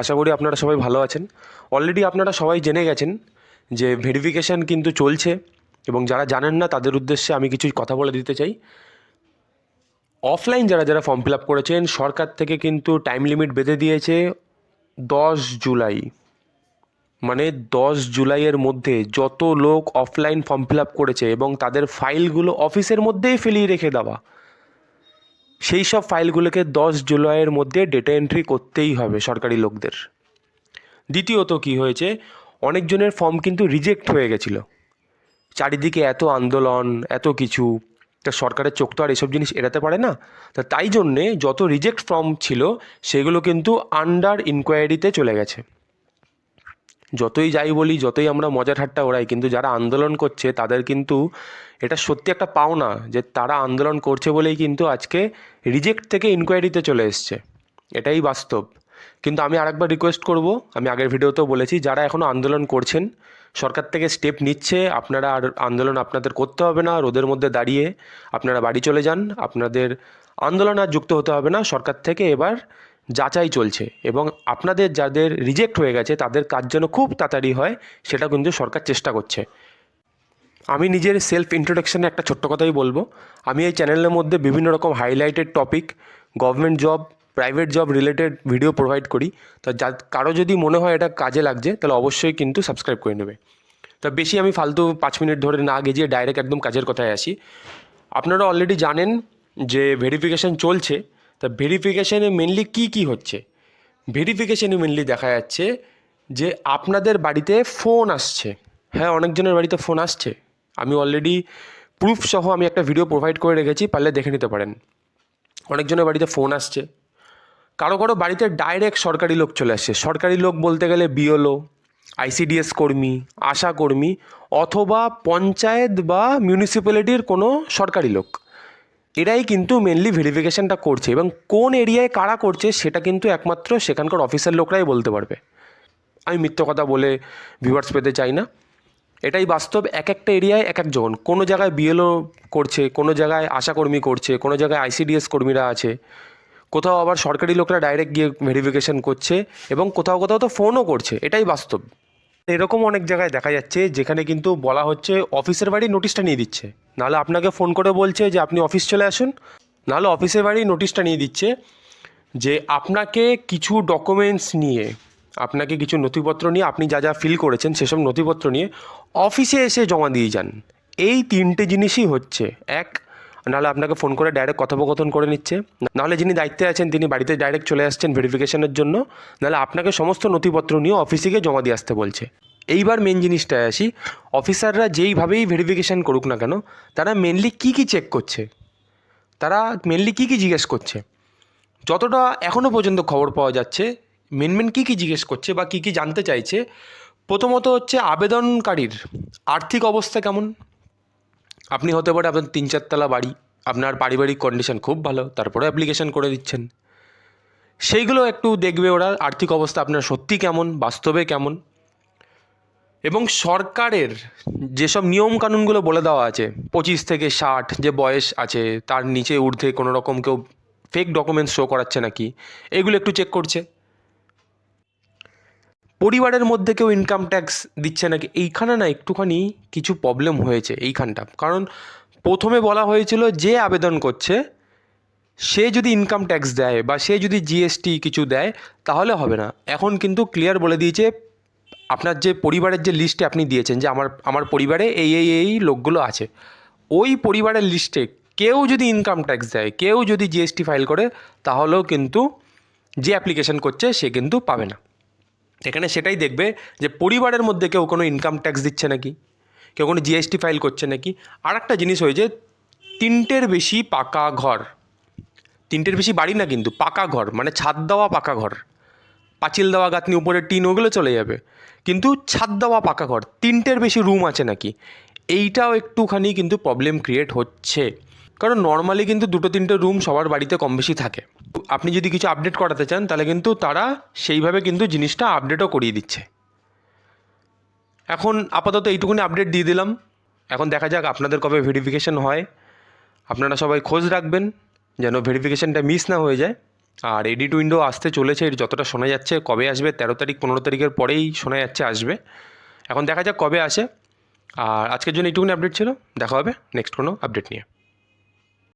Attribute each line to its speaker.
Speaker 1: আশা করি আপনারা সবাই ভালো আছেন। অলরেডি আপনারা সবাই জেনে গেছেন যে ভেরিফিকেশান কিন্তু চলছে, এবং যারা জানেন না তাদের উদ্দেশ্যে আমি কিছু কথা বলে দিতে চাই। অফলাইন যারা যারা ফর্ম ফিল আপ করেছেন, সরকার থেকে কিন্তু টাইম লিমিট বেঁধে দিয়েছে 10 জুলাই। মানে 10 জুলাইয়ের মধ্যে যত লোক অফলাইন ফর্ম ফিল আপ করেছে এবং তাদের ফাইলগুলো অফিসের মধ্যেই ফেলিয়ে রেখে দেওয়া, সেই সব ফাইলগুলোকে 10 জুলাইয়ের মধ্যে ডেটা এন্ট্রি করতেই হবে সরকারি লোকদের। দ্বিতীয়ত কি হয়েছে, অনেকজনের ফর্ম কিন্তু রিজেক্ট হয়ে গেছিলো। চারিদিকে এত আন্দোলন, এত কিছু, তা সরকারের চোখ তো আর এসব জিনিস এড়াতে পারে না। তা তাই জন্যে যত রিজেক্ট ফর্ম ছিল সেগুলো কিন্তু আন্ডার ইনকোয়ারিতে চলে গেছে। যতই যাই বলি, যতই আমরা মজা ঠাট্টা ওড়াই, কিন্তু যারা আন্দোলন করছে তাদের কিন্তু এটা সত্যি একটা পাওনা যে তারা আন্দোলন করছে বলেই কিন্তু আজকে রিজেক্ট থেকে ইনকোয়ারিতে চলে এসছে। এটাই বাস্তব। কিন্তু আমি আরেকবার রিকোয়েস্ট করব, আমি আগের ভিডিওতেও বলেছি, যারা এখনও আন্দোলন করছেন, সরকার থেকে স্টেপ নিচ্ছে, আপনারা আর আন্দোলন আপনাদের করতে হবে না। রোদের মধ্যে দাঁড়িয়ে আপনারা বাড়ি চলে যান, আপনাদের আন্দোলন আর যুক্ত হতে হবে না। সরকার থেকে এবার যাচাই চলছে, এবং আপনাদের যাদের রিজেক্ট হয়ে গেছে তাদের কাজ যেন খুব তাড়াতাড়ি হয় সেটা কিন্তু সরকার চেষ্টা করছে। আমি নিজের সেলফ ইন্ট্রোডাকশানে একটা ছোট্ট কথাই বলবো। আমি এই চ্যানেলের মধ্যে বিভিন্ন রকম highlighted topic, government job, private job related video provide করি। তো কারো যদি মনে হয় এটা কাজে লাগছে তাহলে অবশ্যই কিন্তু সাবস্ক্রাইব করে নেবে। তা বেশি আমি ফালতু 5 মিনিট ধরে না গেজিয়ে ডাইরেক্ট একদম কাজের কথায় আসি। আপনারা অলরেডি জানেন যে ভেরিফিকেশান চলছে। তা ভেরিফিকেশানে মেনলি কী হচ্ছে, ভেরিফিকেশানে মেনলি দেখা যাচ্ছে যে আপনাদের বাড়িতে ফোন আসছে। হ্যাঁ, অনেকজনের বাড়িতে ফোন আসছে। আমি অলরেডি প্রুফ সহ আমি একটা ভিডিও প্রোভাইড করে রেখেছি, পারলে দেখে নিতে পারেন। অনেকজনের বাড়িতে ফোন আসছে। কারো কারো বাড়িতে ডাইরেক্ট সরকারি লোক চলে আসছে। সরকারি লোক বলতে গেলে বিএলও, আইসিডিএস কর্মী, আশা কর্মী, অথবা পঞ্চায়েত বা মিউনিসিপ্যালিটির কোনো সরকারি লোক। এরাই কিন্তু মেনলি ভেরিফিকেশানটা করছে, এবং কোন এরিয়ায় কারা করছে সেটা কিন্তু একমাত্র সেখানকার অফিসের লোকরাই বলতে পারবে। আমি মিথ্যে কথা বলে ভিউয়ার্স পেতে চাই না, এটাই বাস্তব। এক একটা এরিয়ায় এক একজন, কোনো জায়গায় বিএলও করছে, কোনো জায়গায় আশাকর্মী করছে, কোনো জায়গায় আইসিডিএস কর্মীরা আছে, কোথাও আবার সরকারি লোকরা ডাইরেক্ট গিয়ে ভেরিফিকেশান করছে, এবং কোথাও কোথাও তো ফোনও করছে। এটাই বাস্তব। এরকম অনেক জায়গায় দেখা যাচ্ছে যেখানে কিন্তু বলা হচ্ছে অফিসের বাড়ি নোটিশটা নিয়ে দিচ্ছে, নাহলে আপনাকে ফোন করে বলছে যে আপনি অফিস চলে আসুন, নাহলে অফিসের বাড়ি নোটিশটা নিয়ে দিচ্ছে যে আপনাকে কিছু ডকুমেন্টস নিয়ে, আপনাকে কিছু নথিপত্র নিয়ে, আপনি যা যা ফিল করেছেন সেসব নথিপত্র নিয়ে অফিসে এসে জমা দিয়ে যান। এই তিনটে জিনিসই হচ্ছে। এক, নাহলে আপনাকে ফোন করে ডাইরেক্ট কথোপকথন করে নিচ্ছে, নাহলে যিনি দায়িত্বে আছেন তিনি বাড়িতে ডাইরেক্ট চলে আসছেন ভেরিফিকেশনের জন্য, নাহলে আপনাকে সমস্ত নথিপত্র নিয়ে অফিসে গিয়ে জমা দিয়ে আসতে বলছে। এইবার মেন জিনিসটায় আসি, অফিসাররা যেইভাবেই ভেরিফিকেশান করুক না কেন, তারা মেনলি কী চেক করছে, তারা মেনলি কী জিজ্ঞেস করছে, যতটা এখনও পর্যন্ত খবর পাওয়া যাচ্ছে, মেন কী জিজ্ঞেস করছে বা কী জানতে চাইছে। প্রথমত হচ্ছে আবেদনকারীর আর্থিক অবস্থা কেমন। আপনি হতে পারে আপনার 3-4 তলা বাড়ি, আপনার পারিবারিক কন্ডিশন খুব ভালো, তারপরে অ্যাপ্লিকেশান করে দিচ্ছেন। সেইগুলো একটু দেখবে ওরা, আর্থিক অবস্থা আপনার সত্যি কেমন, বাস্তবে কেমন। এবং সরকারের যেসব নিয়মকানুনগুলো বলে দেওয়া আছে, 25 থেকে 60 যে বয়স আছে তার নিচে ঊর্ধ্বে কোনো রকম কেউ ফেক ডকুমেন্টস শো করাচ্ছে নাকি, এগুলো একটু চেক করছে। পরিবারের মধ্যে কেউ ইনকাম ট্যাক্স দিচ্ছে নাকি, এইখানে না একটুখানি কিছু প্রবলেম হয়েছে এইখানটা। কারণ প্রথমে বলা হয়েছিল যে আবেদন করছে সে যদি ইনকাম ট্যাক্স দেয় বা সে যদি জিএসটি কিছু দেয় তাহলে হবে না। এখন কিন্তু ক্লিয়ার বলে দিয়েছে, আপনার যে পরিবারের যে লিস্টে আপনি দিয়েছেন যে আমার পরিবারে এই লোকগুলো আছে, ওই পরিবারের লিস্টে কেউ যদি ইনকাম ট্যাক্স দেয়, কেউ যদি জিএসটি ফাইল করে, তাহলেও কিন্তু যে অ্যাপ্লিকেশন করছে সে কিন্তু পাবে না। এখানে সেটাই দেখবে যে পরিবারের মধ্যে কেউ কোনো ইনকাম ট্যাক্স দিচ্ছে নাকি, কেউ কোনো জিএসটি ফাইল করছে নাকি। আর একটা জিনিস হয়েছে, 3টের বেশি পাকা ঘর, 3টের বেশি বাড়ি না কিন্তু পাকা ঘর, মানে ছাদ দেওয়া পাকা ঘর, পাঁচিল দেওয়া গাঁথনি উপরে টিন ওগুলো চলে যাবে, কিন্তু ছাদ দেওয়া পাকা ঘর 3টের বেশি রুম আছে নাকি, এইটাও একটুখানি কিন্তু প্রবলেম ক্রিয়েট হচ্ছে। কারণ নর্মালি কিন্তু 2-3টে রুম সবার বাড়িতে কম বেশি থাকে। আপনি যদি কিছু আপডেট করাতে চান তাহলে কিন্তু তারা সেইভাবে কিন্তু জিনিসটা আপডেটও করিয়ে দিচ্ছে। এখন আপাতত এইটুকুনি আপডেট দিয়ে দিলাম। এখন দেখা যাক আপনাদের কবে ভেরিফিকেশন হয়। আপনারা সবাই খোঁজ রাখবেন যেন ভেরিফিকেশনটা মিস না হয়ে যায়। আর এডিট উইন্ডো আসতে চলেছে, এর যতটা শোনা যাচ্ছে। কবে আসবে 13 তারিখ 15 তারিখের পরেই শোনা যাচ্ছে আসবে। এখন দেখা যাক কবে আসে। আর আজকের জন্য এইটুকুনি আপডেট ছিল, দেখা হবে নেক্সট কোনো আপডেট নিয়ে।